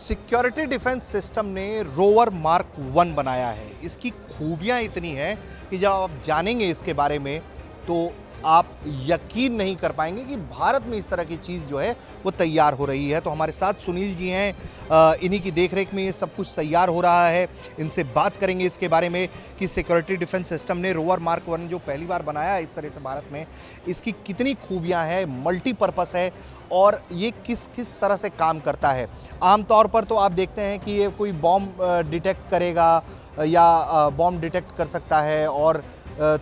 Security defence system ने rover mark 1 बनाया है। इसकी खूबियां इतनी हैं कि जब आप जानेंगे इसके बारे में तो आप यकीन नहीं कर पाएंगे कि भारत में इस तरह की चीज़ जो है वो तैयार हो रही है। तो हमारे साथ सुनील जी हैं, इन्हीं की देखरेख में ये सब कुछ तैयार हो रहा है। इनसे बात करेंगे इसके बारे में कि सिक्योरिटी डिफेंस सिस्टम ने रोवर मार्क 1 जो पहली बार बनाया है इस तरह से भारत में, इसकी कितनी खूबियां हैं, मल्टीपर्पस है और ये किस किस तरह से काम करता है। आमतौर पर तो आप देखते हैं कि ये कोई बॉम्ब डिटेक्ट करेगा या बॉम्ब डिटेक्ट कर सकता है और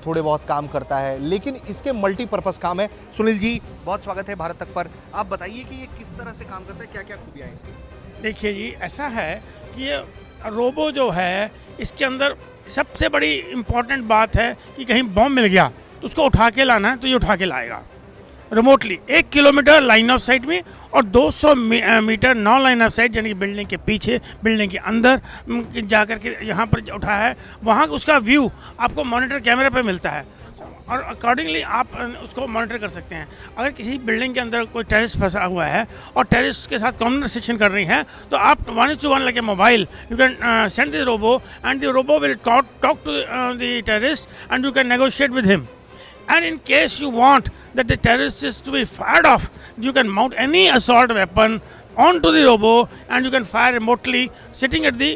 थोड़े बहुत काम करता है, लेकिन इसके मल्टीपर्पस काम है। सुनील जी, बहुत स्वागत है भारत तक पर। आप बताइए कि ये किस तरह से काम करता है, क्या क्या खूबियाँ हैं इसकी। देखिए जी, ऐसा है कि ये रोबो जो है इसके अंदर सबसे बड़ी इम्पॉर्टेंट बात है कि कहीं बॉम्ब मिल गया तो उसको उठा के लाना है तो ये उठा के लाएगा remotely 1 kilometre line of sight में और 200 metre non line of sight, यानी कि बिल्डिंग के पीछे बिल्डिंग के अंदर जाकर के यहाँ पर उठा है। वहाँ उसका व्यू आपको मॉनिटर कैमरे पे मिलता है और अकॉर्डिंगली आप उसको मॉनिटर कर सकते हैं। अगर किसी बिल्डिंग के अंदर कोई टेररिस्ट फंसा हुआ है और टेररिस्ट के साथ कन्वर्सेशन कर रही है तो आप 1:1 like a mobile you can send the robo and the robo will talk to the terrorist and you can negotiate with him. And in case you want that the terrorist is to be fired off, you can mount any assault weapon onto the robo and you can fire remotely sitting at the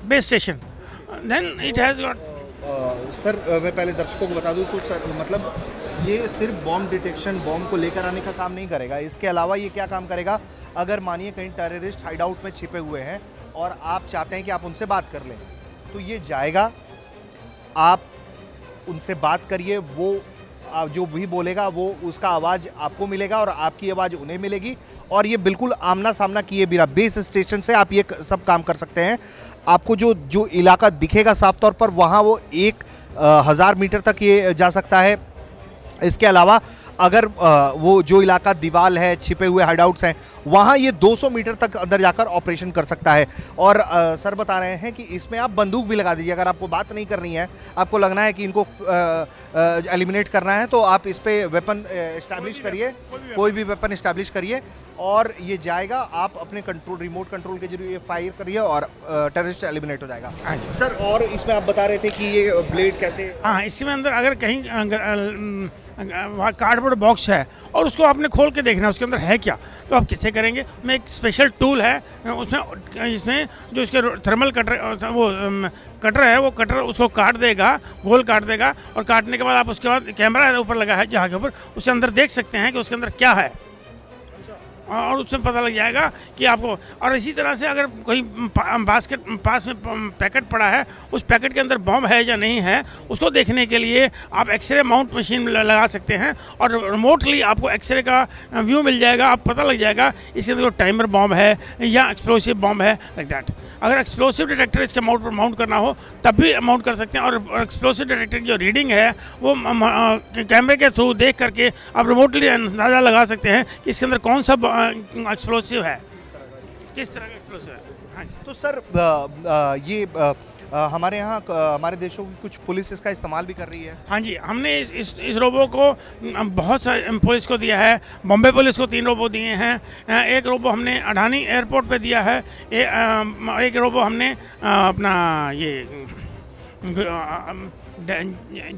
base station. Then it has got sir मैं पहले दर्शकों को बता दूं तो sir मतलब ये सिर्फ बॉम्ब डिटेक्शन, बॉम्ब को लेकर आने का काम नहीं करेगा। इसके अलावा ये क्या काम करेगा, अगर मानिए कहीं टेररिस्ट हाइड आउट में छिपे हुए हैं और आप चाहते हैं कि आप उनसे बात कर लें तो ये जाएगा, आप उनसे बात करिए, वो जो भी बोलेगा वो उसका आवाज़ आपको मिलेगा और आपकी आवाज़ उन्हें मिलेगी और ये बिल्कुल आमना सामना किए बिना बेस स्टेशन से आप ये सब काम कर सकते हैं। आपको जो इलाका दिखेगा साफ तौर पर वहाँ वो 1000 मीटर तक ये जा सकता है। इसके अलावा अगर वो जो इलाका दीवार है, छिपे हुए हाइडआउट्स हैं, वहाँ ये 200 मीटर तक अंदर जाकर ऑपरेशन कर सकता है। और सर बता रहे हैं कि इसमें आप बंदूक भी लगा दीजिए। अगर आपको बात नहीं करनी है, आपको लगना है कि इनको एलिमिनेट करना है तो आप इस पर वेपन इस्टेब्लिश करिए, कोई भी वेपन इस्टेब्लिश करिए और ये जाएगा, आप अपने कंट्रोल रिमोट कंट्रोल के जरिए फायर करिए और टेररिस्ट एलिमिनेट हो जाएगा। सर और इसमें आप बता रहे थे कि ये ब्लेड कैसे, हाँ, इसमें अंदर अगर कहीं वहाँ कार्डबोर्ड बॉक्स है और उसको आपने खोल के देखना है उसके अंदर है क्या, तो आप किससे करेंगे। में एक स्पेशल टूल है इसमें जो इसके थर्मल कटर वो कटर है, वो कटर उसको काट देगा, गोल काट देगा और काटने के बाद आप उसके बाद कैमरा है ऊपर लगा है जहाँ के ऊपर, उसके अंदर देख सकते हैं कि उसके अंदर क्या है और उसमें पता लग जाएगा कि आपको। और इसी तरह से अगर कोई बास्केट पास में पैकेट पड़ा है, उस पैकेट के अंदर बॉम्ब है या नहीं है उसको देखने के लिए आप एक्सरे माउंट मशीन लगा सकते हैं और रिमोटली आपको एक्सरे का व्यू मिल जाएगा। आप पता लग जाएगा इसके अंदर टाइमर बॉम्ब है या एक्सप्लोसिव बॉम्ब है, लाइक दैट। अगर एक्सप्लोसिव डिटेक्टर इसके माउंट करना हो तब भी माउंट कर सकते हैं और एक्सप्लोसिव डिटेक्टर की जो रीडिंग है वो कैमरे के थ्रू देख करके आप रिमोटली अंदाज़ा लगा सकते हैं कि इसके अंदर कौन सा एक्सप्लोसिव है, किस तरह का एक्सप्लोसिव है। हाँ, तो सर ये हमारे यहाँ हमारे देशों की कुछ पुलिस इसका इस्तेमाल भी कर रही है। हाँ जी, हमने इस रोबो को बहुत सारे पुलिस को दिया है। बॉम्बे पुलिस को 3 रोबो दिए हैं। एक रोबो हमने अडानी एयरपोर्ट पे दिया है। एक रोबो हमने अपना ये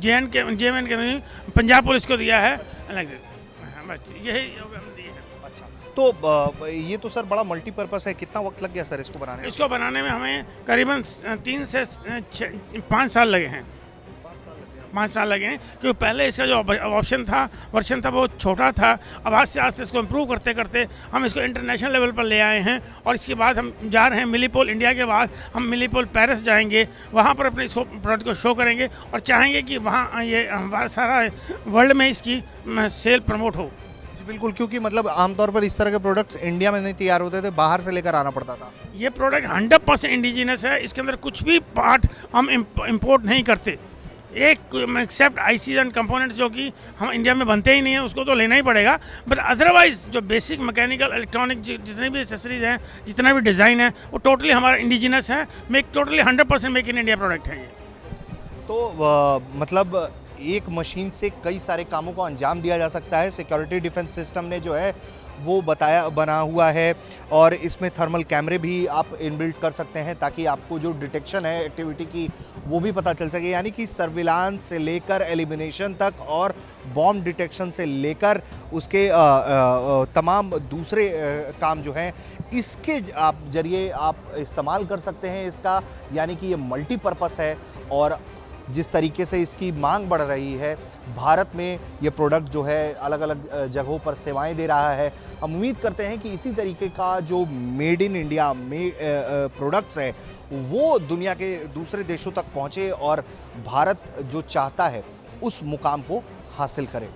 JNK पंजाब पुलिस को दिया है। यही हमने दिए हैं। तो ये तो सर बड़ा मल्टीपर्पस है। कितना वक्त लग गया सर इसको बनाने में? इसको बनाने में हमें करीबन 3 से 5 साल लगे हैं। 5 साल लगे हैं क्योंकि पहले इसका जो वर्शन था बहुत छोटा था। अब आस्ते आस्ते इसको इम्प्रूव करते करते हम इसको इंटरनेशनल लेवल पर ले आए हैं और इसके बाद हम जा रहे हैं मिलीपोल इंडिया के बाद हम मिलीपोल पेरिस जाएंगे, वहाँ पर अपने इसको प्रोडक्ट को शो करेंगे और चाहेंगे कि वहाँ ये हमारा सारा वर्ल्ड में इसकी सेल प्रमोट हो। बिल्कुल, क्योंकि मतलब आमतौर पर इस तरह के प्रोडक्ट्स इंडिया में नहीं तैयार होते थे, बाहर से लेकर आना पड़ता था। ये प्रोडक्ट 100% इंडिजिनस है। इसके अंदर कुछ भी पार्ट हम इंपोर्ट नहीं करते, एक एक्सेप्ट आईसी एंड कंपोनेंट्स जो कि हम इंडिया में बनते ही नहीं है उसको तो लेना ही पड़ेगा। बट अदरवाइज जो बेसिक मैकेनिकल इलेक्ट्रॉनिक जितने भी एक्सेसरीज हैं, जितना भी डिज़ाइन है वो टोटली हमारा इंडिजिनस है। Totally 100% make in India product है ये। तो मतलब एक मशीन से कई सारे कामों को अंजाम दिया जा सकता है। सिक्योरिटी डिफेंस सिस्टम ने जो है वो बना हुआ है और इसमें थर्मल कैमरे भी आप इनबिल्ट कर सकते हैं ताकि आपको जो डिटेक्शन है एक्टिविटी की वो भी पता चल सके। यानी कि सर्विलांस से लेकर एलिमिनेशन तक और बॉम्ब डिटेक्शन से लेकर उसके तमाम दूसरे काम जो हैं इसके आप जरिए आप इस्तेमाल कर सकते हैं इसका। यानी कि ये मल्टीपर्पस है और जिस तरीके से इसकी मांग बढ़ रही है, भारत में ये प्रोडक्ट जो है अलग अलग जगहों पर सेवाएं दे रहा है। हम उम्मीद करते हैं कि इसी तरीके का जो मेड इन इंडिया में प्रोडक्ट्स है वो दुनिया के दूसरे देशों तक पहुंचे और भारत जो चाहता है उस मुकाम को हासिल करे।